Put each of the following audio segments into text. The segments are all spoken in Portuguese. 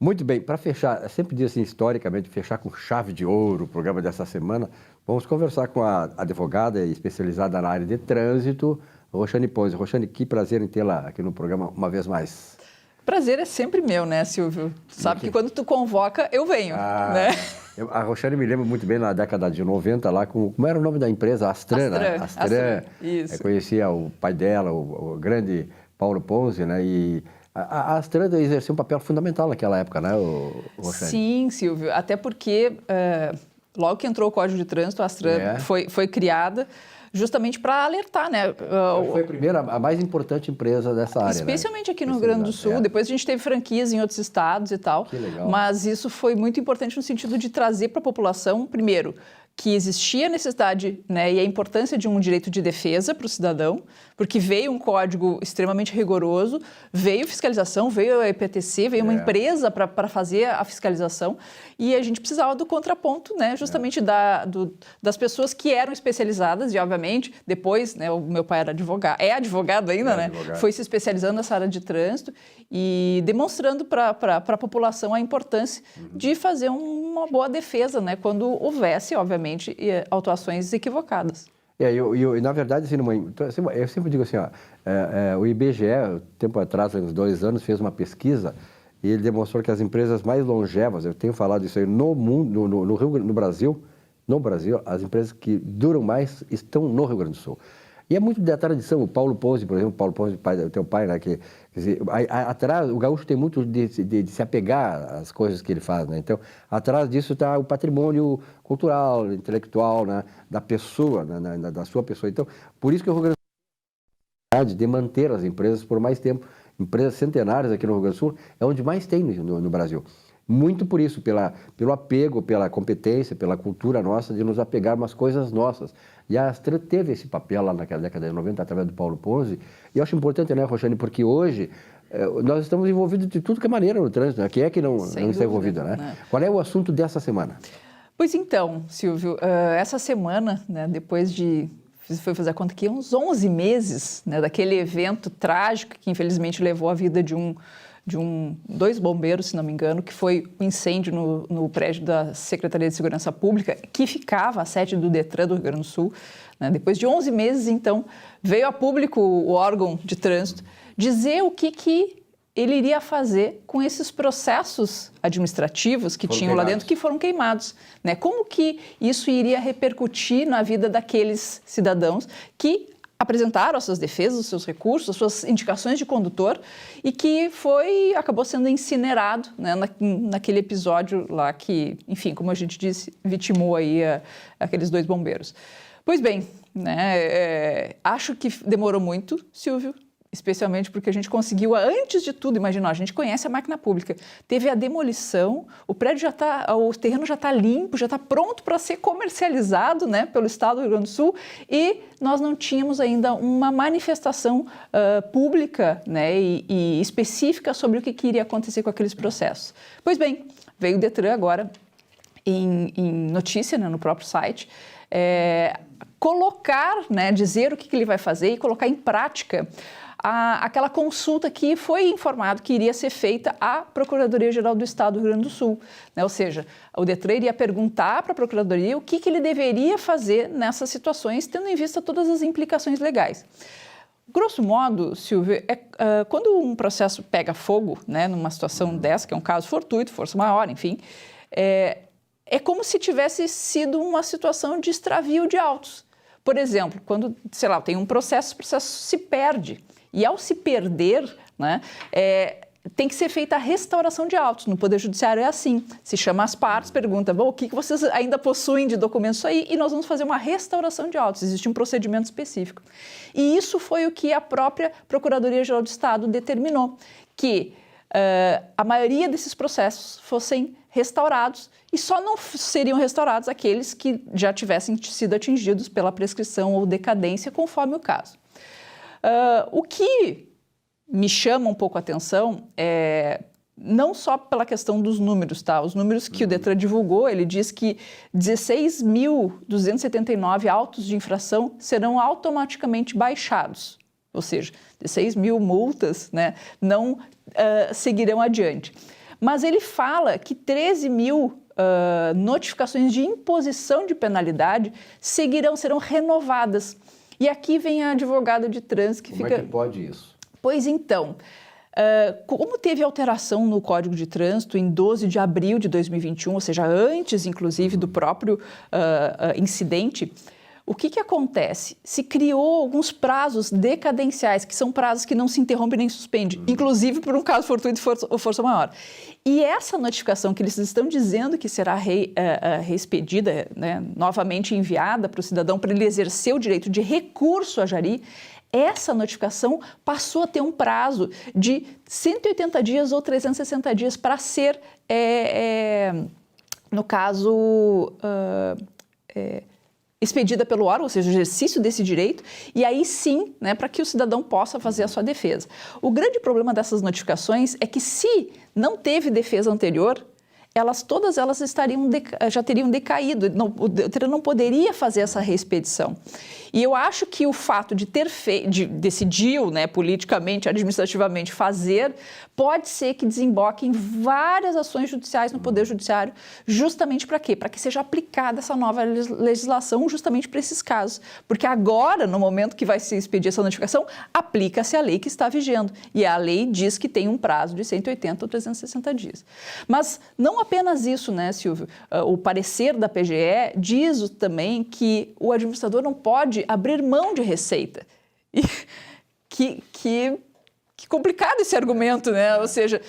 Muito bem, para fechar, eu sempre diz assim, historicamente, fechar com chave de ouro o programa dessa semana, vamos conversar com a advogada especializada na área de trânsito, Roxane Ponzi. Roxane, que prazer em tê-la aqui no programa uma vez mais. Prazer é sempre meu, né, Silvio? Tu sabe que quando tu convoca, eu venho, né? A Roxane me lembra muito bem na década de 90, lá com... Como era o nome da empresa? Astran, né? Astran, isso. Conhecia o pai dela, o grande Paulo Ponzi, né? E a Astran exerceu um papel fundamental naquela época, né, Roxane? Sim, Silvio. Até porque, logo que entrou o Código de Trânsito, a Astran foi criada justamente para alertar, né? Foi a primeira, a mais importante empresa dessa área, especialmente, né? Aqui no Rio Grande do Sul. Depois a gente teve franquias em outros estados e tal. Que legal. Mas isso foi muito importante no sentido de trazer para a população, primeiro, que existia necessidade, né, e a importância de um direito de defesa para o cidadão, porque veio um código extremamente rigoroso, veio fiscalização, veio a EPTC, veio uma empresa para fazer a fiscalização, e a gente precisava do contraponto, né, justamente das pessoas que eram especializadas, e obviamente, depois, né, o meu pai era advogado, é advogado ainda, né, foi se especializando nessa área de trânsito e demonstrando para a população a importância de fazer uma boa defesa, né, quando houvesse, obviamente, autuações equivocadas. E na verdade, assim, eu sempre digo assim, o IBGE, tempo atrás, uns 2 anos, fez uma pesquisa e ele demonstrou que as empresas mais longevas, eu tenho falado isso aí, no mundo, no Brasil, as empresas que duram mais estão no Rio Grande do Sul. E é muito da tradição, o Paulo Ponzi, por exemplo, teu pai, né, que, quer dizer, atrás, o gaúcho tem muito de se apegar às coisas que ele faz, né? Então, atrás disso está o patrimônio cultural, intelectual, né, da pessoa, da sua pessoa. Então, por isso que o Rio Grande do Sul de manter as empresas por mais tempo, empresas centenárias aqui no Rio Grande do Sul, é onde mais tem no Brasil. Muito por isso, pelo apego, pela competência, pela cultura nossa de nos apegar umas coisas nossas. E a Astran teve esse papel lá naquela década de 90, através do Paulo Ponzi. E eu acho importante, né, Roxane, porque hoje nós estamos envolvidos de tudo que é maneira no trânsito, né? Quem é que não está envolvido, né? Qual é o assunto dessa semana? Pois então, Silvio, essa semana, né, depois de... Foi fazer a conta aqui, uns 11 meses, né, daquele evento trágico que infelizmente levou a vida de 2 bombeiros, se não me engano, que foi um incêndio no prédio da Secretaria de Segurança Pública, que ficava à sede do Detran do Rio Grande do Sul. Né? Depois de 11 meses, então, veio a público o órgão de trânsito dizer o que ele iria fazer com esses processos administrativos que tinham lá dentro, que foram queimados. Né? Como que isso iria repercutir na vida daqueles cidadãos que apresentaram as suas defesas, os seus recursos, as suas indicações de condutor e que acabou sendo incinerado, né, naquele episódio lá que, enfim, como a gente disse, vitimou aí aqueles 2 bombeiros. Pois bem, né, acho que demorou muito, Silvio, especialmente porque a gente conseguiu, antes de tudo, imagina, a gente conhece a máquina pública, teve a demolição, o terreno já está limpo, já está pronto para ser comercializado, né, pelo Estado do Rio Grande do Sul, e nós não tínhamos ainda uma manifestação pública, né, e específica sobre o que iria acontecer com aqueles processos. Pois bem, veio o Detran agora, em notícia, né, no próprio site, colocar, né, dizer o que ele vai fazer e colocar em prática aquela consulta que foi informado que iria ser feita à Procuradoria-Geral do Estado do Rio Grande do Sul. Né? Ou seja, o Detran iria perguntar para a Procuradoria o que ele deveria fazer nessas situações, tendo em vista todas as implicações legais. Grosso modo, Silvio, quando um processo pega fogo, né, numa situação dessa, que é um caso fortuito, força maior, enfim, é como se tivesse sido uma situação de extravio de autos. Por exemplo, quando, sei lá, tem um processo, o processo se perde. E ao se perder, né, tem que ser feita a restauração de autos. No Poder Judiciário é assim. Se chama as partes, pergunta, bom, o que vocês ainda possuem de documentos aí? E nós vamos fazer uma restauração de autos. Existe um procedimento específico. E isso foi o que a própria Procuradoria-Geral do Estado determinou, que a maioria desses processos fossem restaurados e só não seriam restaurados aqueles que já tivessem sido atingidos pela prescrição ou decadência, conforme o caso. O que me chama um pouco a atenção é não só pela questão dos números, tá? Os números que o Detran divulgou, ele diz que 16.279 autos de infração serão automaticamente baixados, ou seja, 16 mil multas, né, não seguirão adiante. Mas ele fala que 13 mil notificações de imposição de penalidade serão renovadas. E aqui vem a advogada de trânsito que Como fica... é que pode isso? Pois então, como teve alteração no Código de Trânsito em 12 de abril de 2021, ou seja, antes, inclusive, do próprio incidente, o que acontece? Se criou alguns prazos decadenciais, que são prazos que não se interrompem nem suspendem, inclusive por um caso fortuito ou força maior. E essa notificação que eles estão dizendo que será reexpedida, né, novamente enviada para o cidadão para ele exercer o direito de recurso à Jari, essa notificação passou a ter um prazo de 180 dias ou 360 dias para ser, no caso, expedida pelo órgão, ou seja, o exercício desse direito, e aí sim, né, para que o cidadão possa fazer a sua defesa. O grande problema dessas notificações é que se não teve defesa anterior, todas elas já teriam decaído, o Detran não poderia fazer essa reexpedição. E eu acho que o fato de decidiu, né, politicamente, administrativamente fazer, pode ser que desemboque em várias ações judiciais no Poder Judiciário, justamente para quê? Para que seja aplicada essa nova legislação justamente para esses casos. Porque agora, no momento que vai se expedir essa notificação, aplica-se a lei que está vigendo. E a lei diz que tem um prazo de 180 ou 360 dias. Mas não apenas isso, né, Silvio? O parecer da PGE diz também que o administrador não pode abrir mão de receita. E que complicado esse argumento, né? Ou seja,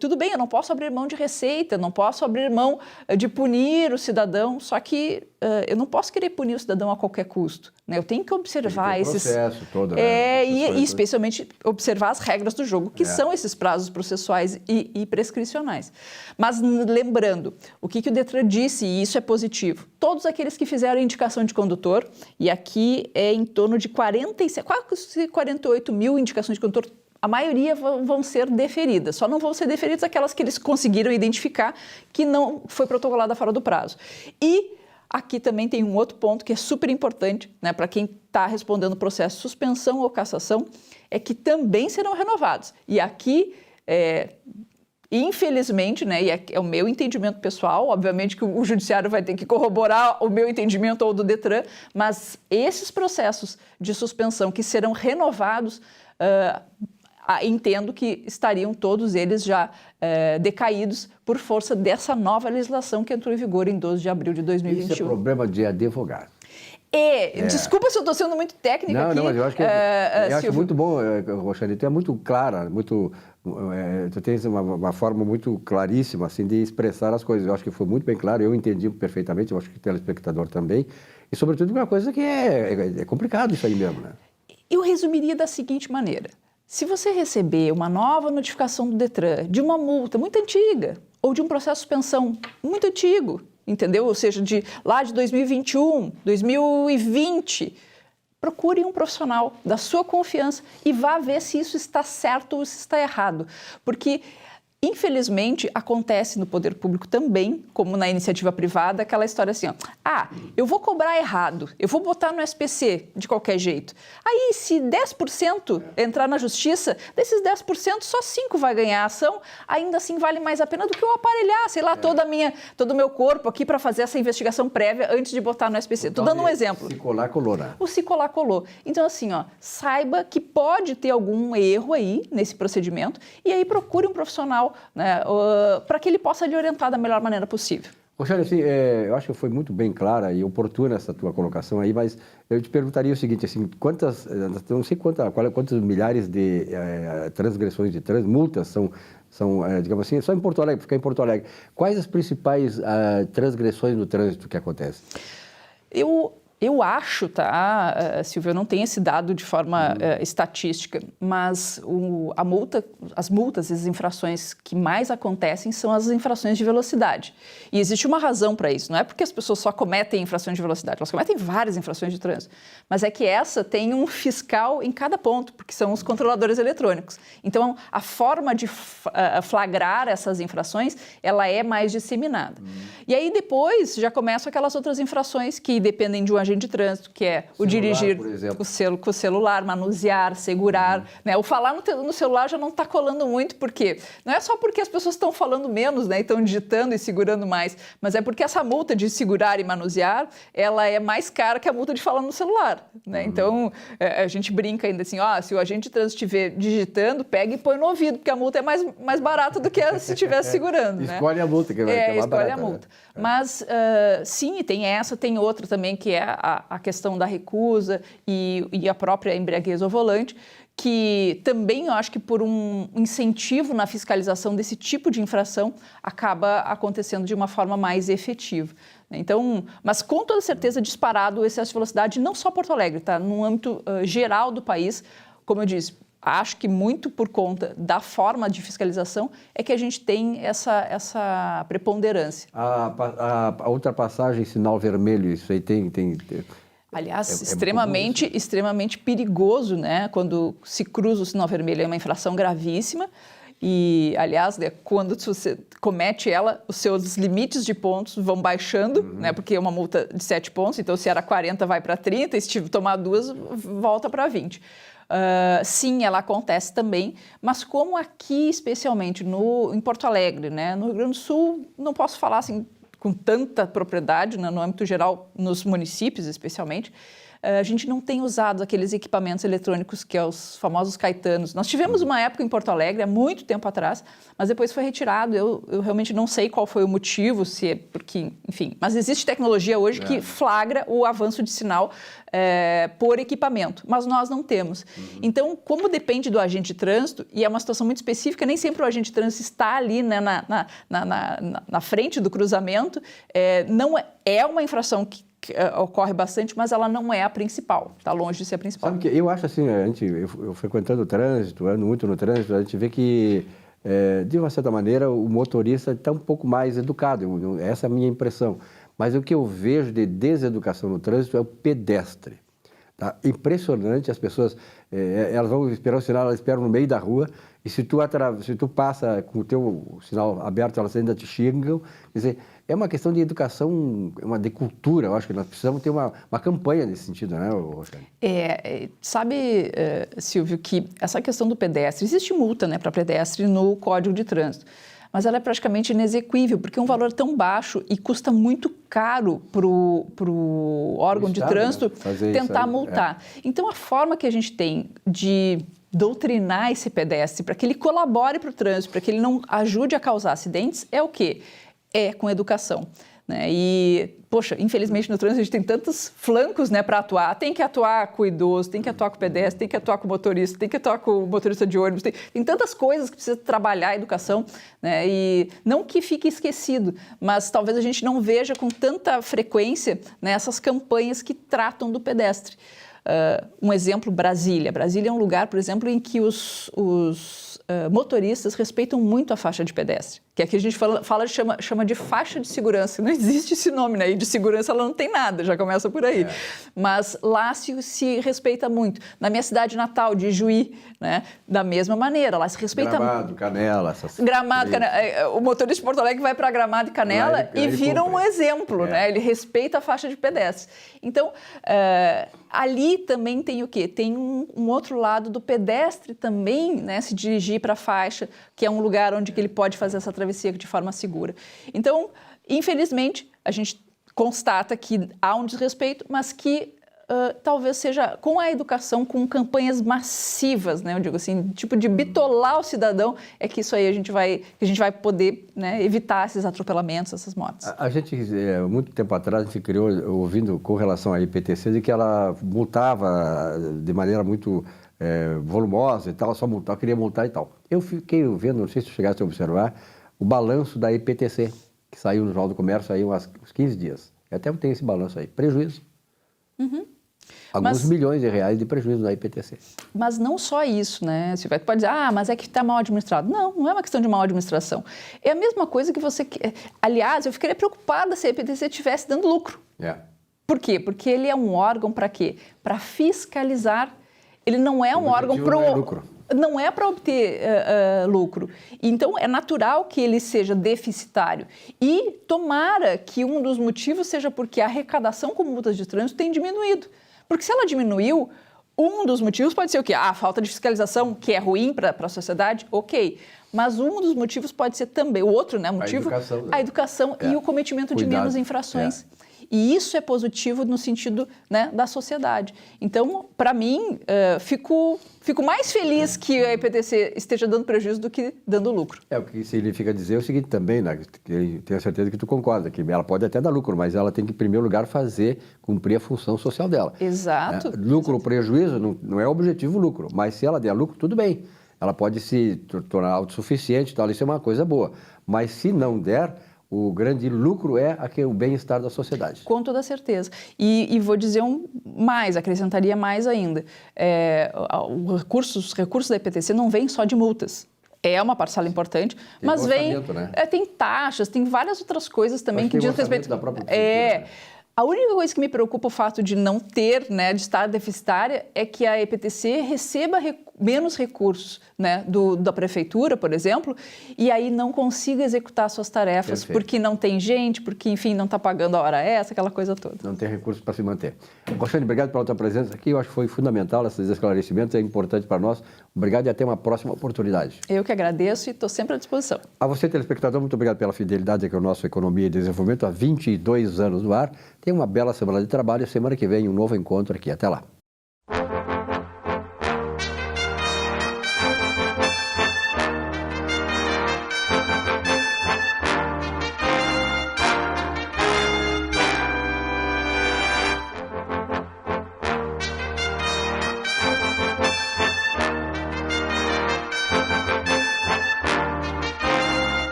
tudo bem, eu não posso abrir mão de receita, não posso abrir mão de punir o cidadão, só que eu não posso querer punir o cidadão a qualquer custo, né? Eu tenho que observar esses... processo todo, né? E especialmente observar as regras do jogo, que são esses prazos processuais e prescricionais. Mas lembrando, o que o Detran disse, e isso é positivo, todos aqueles que fizeram indicação de condutor, e aqui é em torno de quase 48 mil indicações de condutor, a maioria vão ser deferidas. Só não vão ser deferidas aquelas que eles conseguiram identificar que não foi protocolada fora do prazo. E aqui também tem um outro ponto que é super importante, né, para quem está respondendo o processo de suspensão ou cassação, é que também serão renovados. E aqui, infelizmente, né, e é o meu entendimento pessoal, obviamente que o judiciário vai ter que corroborar o meu entendimento ou do Detran, mas esses processos de suspensão que serão renovados, entendo que estariam todos eles já decaídos por força dessa nova legislação que entrou em vigor em 12 de abril de 2021. Isso é problema de advogado. Desculpa se eu estou sendo muito técnica aqui. Não, mas eu acho que eu acho muito bom, Roxane, tu é muito clara, tu tens uma forma muito claríssima assim, de expressar as coisas. Eu acho que foi muito bem claro, eu entendi perfeitamente, eu acho que o telespectador também. E, sobretudo, uma coisa que é complicado isso aí mesmo, né? Eu resumiria da seguinte maneira. Se você receber uma nova notificação do Detran de uma multa muito antiga ou de um processo de suspensão muito antigo, entendeu? Ou seja, lá de 2021, 2020, procure um profissional da sua confiança e vá ver se isso está certo ou se está errado. Porque, infelizmente, acontece no poder público também, como na iniciativa privada, aquela história assim, eu vou cobrar errado, eu vou botar no SPC de qualquer jeito. Aí, se 10% entrar na justiça, desses 10%, só 5% vai ganhar a ação, ainda assim vale mais a pena do que eu aparelhar, sei lá, todo o meu corpo aqui para fazer essa investigação prévia antes de botar no SPC. Estou dando um exemplo. Se colar, colou, né? O se colar, colou. Então, assim, saiba que pode ter algum erro aí nesse procedimento e aí procure um profissional, né, para que ele possa lhe orientar da melhor maneira possível. Roxane, assim, eu acho que foi muito bem clara e oportuna essa tua colocação aí, mas eu te perguntaria o seguinte, assim, não sei quantos milhares de transgressões de multas são, digamos assim, só em Porto Alegre, ficar em Porto Alegre. Quais as principais transgressões no trânsito que acontecem? Eu acho, Silvio, eu não tenho esse dado de forma estatística, mas as multas, as infrações que mais acontecem são as infrações de velocidade. E existe uma razão para isso, não é porque as pessoas só cometem infrações de velocidade, elas cometem várias infrações de trânsito, mas é que essa tem um fiscal em cada ponto, porque são os controladores eletrônicos. Então, a forma de flagrar essas infrações, ela é mais disseminada. E aí depois já começam aquelas outras infrações que dependem de um agente agente de trânsito, que é o Celular, dirigir por exemplo. com o celular, manusear, segurar. Né? O falar no celular já não está colando muito, porque não é só porque as pessoas estão falando menos, né, e estão digitando e segurando mais, mas é porque essa multa de segurar e manusear, ela é mais cara que a multa de falar no celular. Né? Então, a gente brinca ainda assim, se o agente de trânsito estiver digitando, pega e põe no ouvido, porque a multa é mais barata do que se estivesse segurando. Né? Escolhe a multa, que é mais escolhe barata, a multa. né? Mas, sim, tem essa, tem outra também, que é a questão da recusa e a própria embriaguez ao volante, que também eu acho que por um incentivo na fiscalização desse tipo de infração acaba acontecendo de uma forma mais efetiva. Então, mas com toda certeza disparado o excesso de velocidade, não só Porto Alegre, tá? No âmbito geral do país, como eu disse, acho que muito por conta da forma de fiscalização é que a gente tem essa preponderância. A ultrapassagem sinal vermelho, isso aí tem... Aliás, extremamente perigoso, né? Quando se cruza o sinal vermelho, é uma infração gravíssima. E, aliás, né, quando você comete ela, os seus limites de pontos vão baixando, né? Porque é uma multa de 7 pontos, então se era 40 vai para 30, e se tomar 2, volta para 20. Sim, ela acontece também, mas como aqui, especialmente em Porto Alegre, né? No Rio Grande do Sul, não posso falar assim com tanta propriedade, né, no âmbito geral, nos municípios especialmente, a gente não tem usado aqueles equipamentos eletrônicos que é os famosos caetanos. Nós tivemos uma época em Porto Alegre, há muito tempo atrás, mas depois foi retirado. Eu realmente não sei qual foi o motivo, se é porque, enfim. Mas existe tecnologia hoje que flagra o avanço de sinal por equipamento, mas nós não temos. Então, como depende do agente de trânsito, e é uma situação muito específica, nem sempre o agente de trânsito está ali, né, na frente do cruzamento, não é uma infração que ocorre bastante, mas ela não é a principal, está longe de ser a principal. Sabe que eu acho assim, eu frequentando o trânsito, ando muito no trânsito, a gente vê que, de uma certa maneira, o motorista está um pouco mais educado, essa é a minha impressão. Mas o que eu vejo de deseducação no trânsito é o pedestre. Tá? Impressionante, as pessoas, elas vão esperar o sinal, elas esperam no meio da rua, e se tu passa com o teu sinal aberto, elas ainda te xingam. Quer dizer, é uma questão de educação, de cultura. Eu acho que nós precisamos ter uma campanha nesse sentido, né, Roxane? Sabe, Silvio, que essa questão do pedestre, existe multa, né, para pedestre no Código de Trânsito, mas ela é praticamente inexequível, porque é um valor tão baixo e custa muito caro para o órgão de trânsito, né, tentar multar. Então, a forma que a gente tem de doutrinar esse pedestre para que ele colabore para o trânsito, para que ele não ajude a causar acidentes, é o quê? É com educação. Né? E, poxa, infelizmente no trânsito a gente tem tantos flancos, né, para atuar. Tem que atuar com o idoso, tem que atuar com o pedestre, tem que atuar com o motorista, tem que atuar com o motorista de ônibus. Tem tantas coisas que precisa trabalhar a educação, né? E não que fique esquecido, mas talvez a gente não veja com tanta frequência, né, essas campanhas que tratam do pedestre. Um exemplo, Brasília. Brasília é um lugar, por exemplo, em que os motoristas respeitam muito a faixa de pedestre, que aqui a gente chama de faixa de segurança. Não existe esse nome, né? E de segurança ela não tem nada, já começa por aí. Mas lá se respeita muito. Na minha cidade natal, de Juí, né? Da mesma maneira, lá se respeita... Gramado, Canela... Gramado, Canela. O motorista de Porto Alegre vai para Gramado e Canela e vira um exemplo, né? Ele respeita a faixa de pedestre. Então, ali também tem o quê? Tem um outro lado do pedestre também, né? Se dirigir para a faixa, que é um lugar onde ele pode fazer essa travessia de forma segura. Então, infelizmente, a gente constata que há um desrespeito, mas que talvez seja com a educação, com campanhas massivas, né? Eu digo assim, tipo de bitolar o cidadão, é que isso aí a gente vai poder, né, evitar esses atropelamentos, essas mortes. A gente, muito tempo atrás, a gente criou, ouvindo com relação à IPTC, de que ela multava de maneira muito volumosa e tal, só multar, queria multar e tal. Eu fiquei vendo, não sei se tu chegaste a observar, o balanço da IPTC, que saiu no Jornal do Comércio aí uns 15 dias. Eu até tenho esse balanço aí. Prejuízo. Alguns milhões de reais de prejuízo na IPTC. Mas não só isso, né? Você pode dizer, mas é que está mal administrado. Não, não é uma questão de mal administração. É a mesma coisa que você... Aliás, eu ficaria preocupada se a IPTC estivesse dando lucro. Por quê? Porque ele é um órgão para quê? Para fiscalizar. Ele não é um órgão pro... Não é lucro. não é para obter lucro. Então, é natural que ele seja deficitário. E tomara que um dos motivos seja porque a arrecadação com multas de trânsito tem diminuído. Porque se ela diminuiu, um dos motivos pode ser o quê? A falta de fiscalização, que é ruim para a sociedade, ok. Mas um dos motivos pode ser também, o outro motivo, a educação e o cometimento de menos infrações. E isso é positivo no sentido, né, da sociedade. Então, para mim, fico mais feliz que a EPTC esteja dando prejuízo do que dando lucro. O que significa dizer o seguinte também, né, que tenho certeza que tu concorda, que ela pode até dar lucro, mas ela tem que, em primeiro lugar, cumprir a função social dela. Exato. Lucro ou prejuízo não é o objetivo lucro, mas se ela der lucro, tudo bem. Ela pode se tornar autossuficiente, tal, isso é uma coisa boa. Mas se não der, o grande lucro é o bem-estar da sociedade. Com toda certeza. E vou dizer acrescentaria mais ainda. Os recursos da EPTC não vêm só de multas. É uma parcela importante, mas vem... Né? Tem taxas, tem várias outras coisas também que dizem respeito... da própria prefeitura. A única coisa que me preocupa o fato de não ter, né, de estar deficitária, é que a EPTC receba menos recursos, né, da prefeitura, por exemplo, e aí não consiga executar suas tarefas. Perfeito. Porque não tem gente, porque, enfim, não está pagando a hora extra, aquela coisa toda. Não tem recursos para se manter. Roxane, obrigado pela tua presença aqui. Eu acho que foi fundamental esses esclarecimentos, é importante para nós. Obrigado e até uma próxima oportunidade. Eu que agradeço e estou sempre à disposição. A você, telespectador, muito obrigado pela fidelidade aqui ao nosso Economia e Desenvolvimento há 22 anos no ar. Tenha uma bela semana de trabalho e semana que vem um novo encontro aqui. Até lá.